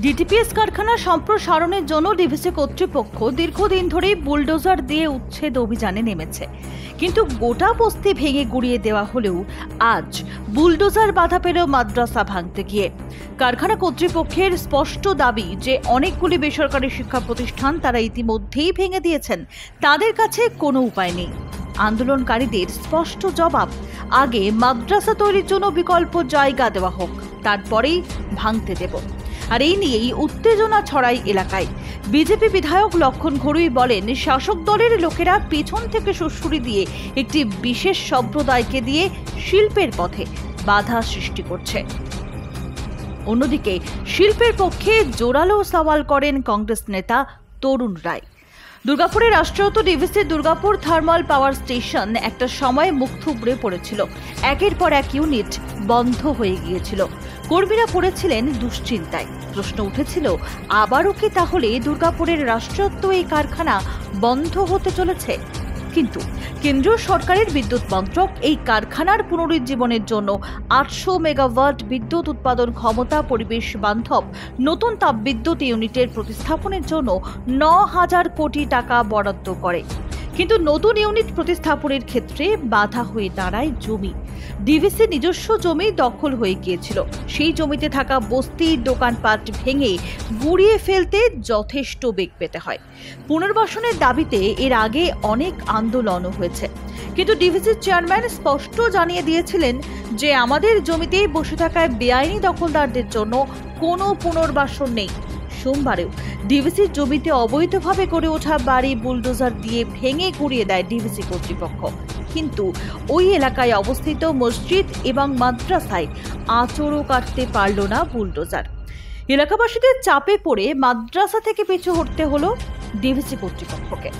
ডিটিপিএস কারখানা সম্প্রসারণের জন্য ডিভিসি কর্তৃপক্ষ দীর্ঘদিন ধরেই বুলডোজার দিয়ে উচ্ছেদ অভিযানে নেমেছে, কিন্তু গোটা বস্তি ভেঙে গুড়িয়ে দেওয়া হলেও আজ বুলডোজার বাধা পেল মাদ্রাসা ভাঙতে গিয়ে। কারখানা কর্তৃপক্ষের স্পষ্ট দাবি যে অনেকগুলি বেসরকারি শিক্ষা প্রতিষ্ঠান তারা ইতিমধ্যেই ভেঙে দিয়েছেন, তাদের কাছে কোনো উপায় নেই। আন্দোলনকারীদের স্পষ্ট জবাব, আগে মাদ্রাসা তৈরির জন্য বিকল্প জায়গা দেওয়া হোক, তারপরেই ভাঙতে দেব। আর এই নিয়েই উত্তেজনা ছড়ায় এলাকায়। বিজেপি বিধায়ক লক্ষণ ঘড়ুই বলেন, শাসক দলের লোকেরা পিছন থেকে সুড়সুড়ি দিয়ে একটি বিশেষ সম্প্রদায়কে দিয়ে শিল্পের পথে বাধা সৃষ্টি করছে। অন্যদিকে শিল্পের পক্ষে জোরালো সওয়াল করেন কংগ্রেস নেতা তরুণ রায়। দুর্গাপুরের রাষ্ট্রায়ত্ত DVC Durgapur thermal power station একটা সময় মুখ থুবড়ে পড়েছিল, একের পর এক ইউনিট বন্ধ হয়ে গিয়েছিল। কর্মীরা পড়েছিলেন দুশ্চিন্তায়। প্রশ্ন উঠেছিল, আবারও কি তাহলে দুর্গাপুরের রাষ্ট্রায়ত্ত এই কারখানা বন্ধ হতে চলেছে? কিন্তু কেন্দ্রীয় সরকারের বিদ্যুৎ মন্ত্রক এই কারখানার পুনরুজ্জীবনের জন্য 800 মেগাওয়াট বিদ্যুৎ উৎপাদন ক্ষমতা পরিবেশ বান্ধব নতুন তাপবিদ্যুৎ ইউনিটের প্রতিস্থাপনের জন্য 9,000 কোটি টাকা বরাদ্দ করে। কিন্তু নতুন ইউনিট প্রতিস্থাপনের ক্ষেত্রে বাধা হয়ে দাঁড়ায় জমি। ডিভিসি নিজস্ব জমি দখল হয়ে গিয়েছিল, সেই জমিতে থাকা বস্তির দোকানপাট ভেঙে গুড়িয়ে ফেলতে যথেষ্ট বেগ পেতে হয়। পুনর্বাসনের দাবিতে এর আগে অনেক আন্দোলনও হয়েছে, কিন্তু ডিভিসির চেয়ারম্যান স্পষ্ট জানিয়ে দিয়েছিলেন যে আমাদের জমিতে বসে থাকায় বেআইনি দখলদারদের জন্য কোনো পুনর্বাসন নেই। সোমবারেও ডিভিসির জমিতে অবৈধভাবে গড়ে ওঠা বাড়ি বুলডোজার দিয়ে ভেঙে গুড়িয়ে দেয় ডিভিসি কর্তৃপক্ষ, কিন্তু ওই এলাকায় অবস্থিত মসজিদ এবং মাদ্রাসায় আঁচড়ও কাটতে পারল না বুলডোজার। এলাকাবাসীদের চাপে পড়ে মাদ্রাসা থেকে পিছু হটতে হলো ডিভিসি কর্তৃপক্ষকে।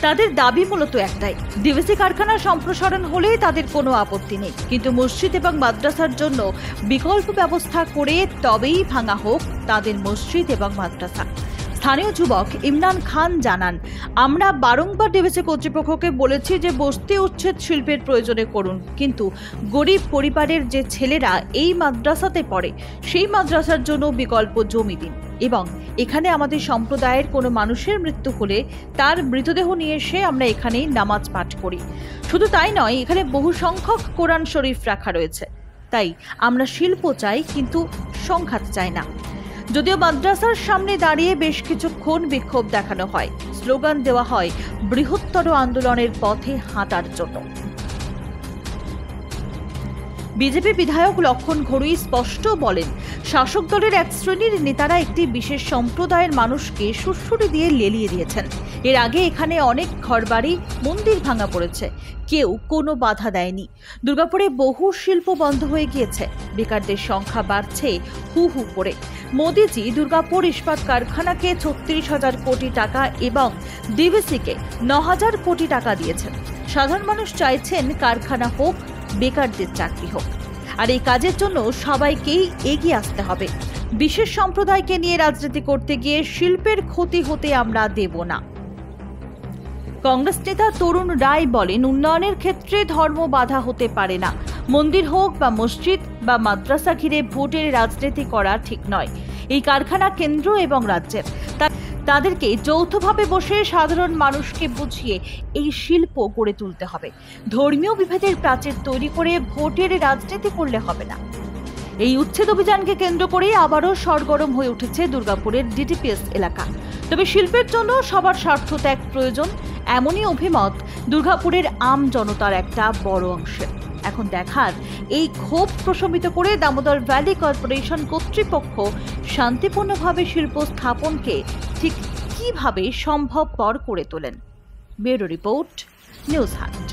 তাদের দাবি মূলত একটাই, ডিভিসি কারখানা সম্প্রসারণ হলে তাদের কোনো আপত্তি নেই, কিন্তু মসজিদ এবং মাদ্রাসার জন্য বিকল্প ব্যবস্থা করে তবেই ভাঙা হোক তাদের মসজিদ এবং মাদ্রাসা। স্থানীয় যুবক ইমরান খান জানান, আমরা বারংবার ডিভিসি কর্তৃপক্ষকে বলেছি যে বস্তি উচ্ছেদ শিল্পের প্রয়োজনে করুন, কিন্তু গরিব পরিবারের যে ছেলেরা এই মাদ্রাসাতে পড়ে সেই মাদ্রাসার জন্য বিকল্প জমি দিন, এবং এখানে আমাদের সম্প্রদায়ের কোনো মানুষের মৃত্যু হলে তার মৃতদেহ নিয়ে এসে আমরা এখানে নামাজ পাঠ করি। শুধু তাই নয়, এখানে বহু সংখ্যক কোরআন শরীফ রাখা রয়েছে। তাই আমরা শিল্প চাই, কিন্তু সংঘাত চাই না। যদিও মাদ্রাসার সামনে দাঁড়িয়ে বেশ কিছুক্ষণ বিক্ষোভ দেখানো হয়, স্লোগান দেওয়া হয় বৃহত্তর আন্দোলনের পথে হাঁটার জন্য। বিজেপি বিধায়ক লক্ষণ ঘড়ুই স্পষ্ট বলেন, শাসক দলের এক শ্রেণীর নেতারা একটি বিশেষ সম্প্রদায়ের মানুষকে সুড়সুড়ি দিয়ে লেলিয়ে দিয়েছেন। এর আগে এখানে অনেক ঘরবাড়ি মন্দির ভাঙা পড়েছে, কেউ কোনো বাধা দেয়নি। দুর্গাপুরে বহু শিল্প বন্ধ হয়ে গিয়েছে, বেকারদের সংখ্যা বাড়ছে হু হু করে। মোদিজি দুর্গাপুর ইস্পাত কারখানাকে 36,000 কোটি টাকা এবং ডিভিসিকে 9,000 কোটি টাকা দিয়েছেন। সাধারণ মানুষ চাইছেন কারখানা হোক, বেকারদের চাকরি হোক, আর এই কাজের জন্য সবাইকেই এগিয়ে আসতে হবে। বিশেষ সম্প্রদায়কে নিয়ে রাজনীতি করতে গিয়ে শিল্পের ক্ষতি হতে আমরা দেব না। কংগ্রেস নেতা তরুণ রায় বলেন, উন্নয়নের ক্ষেত্রে ধর্ম বাধা হতে পারে না। মন্দির হোক বা মসজিদ বা মাদ্রাসা ঘিরে ভোটের রাজনীতি করা ঠিক নয়। এই কারখানা কেন্দ্র এবং রাজ্যের, তাদেরকে যৌথভাবে বসে সাধারণ মানুষকে বুঝিয়ে এই শিল্প গড়ে তুলতে হবে। ধর্মীয় বিভেদের প্রাচীর তৈরি করে ভোটের রাজনীতি করলে হবে না। এই উচ্ছেদ অভিযানকে কেন্দ্র করে আবারও সরগরম হয়ে উঠেছে দুর্গাপুরের ডিটিপিএস এলাকা। তবে শিল্পের জন্য সবার স্বার্থ ত্যাগ প্রয়োজন, এমনই অভিমত দুর্গাপুরের আম জনতার একটা বড় অংশের। এখন দেখার, এই ক্ষোভ প্রশমিত করে দামোদর ভ্যালি কর্পোরেশন কর্তৃপক্ষ শান্তিপূর্ণভাবে শিল্প স্থাপনকে ঠিক কিভাবে সম্ভবপর করে তোলেন। Bureau report, news hunt.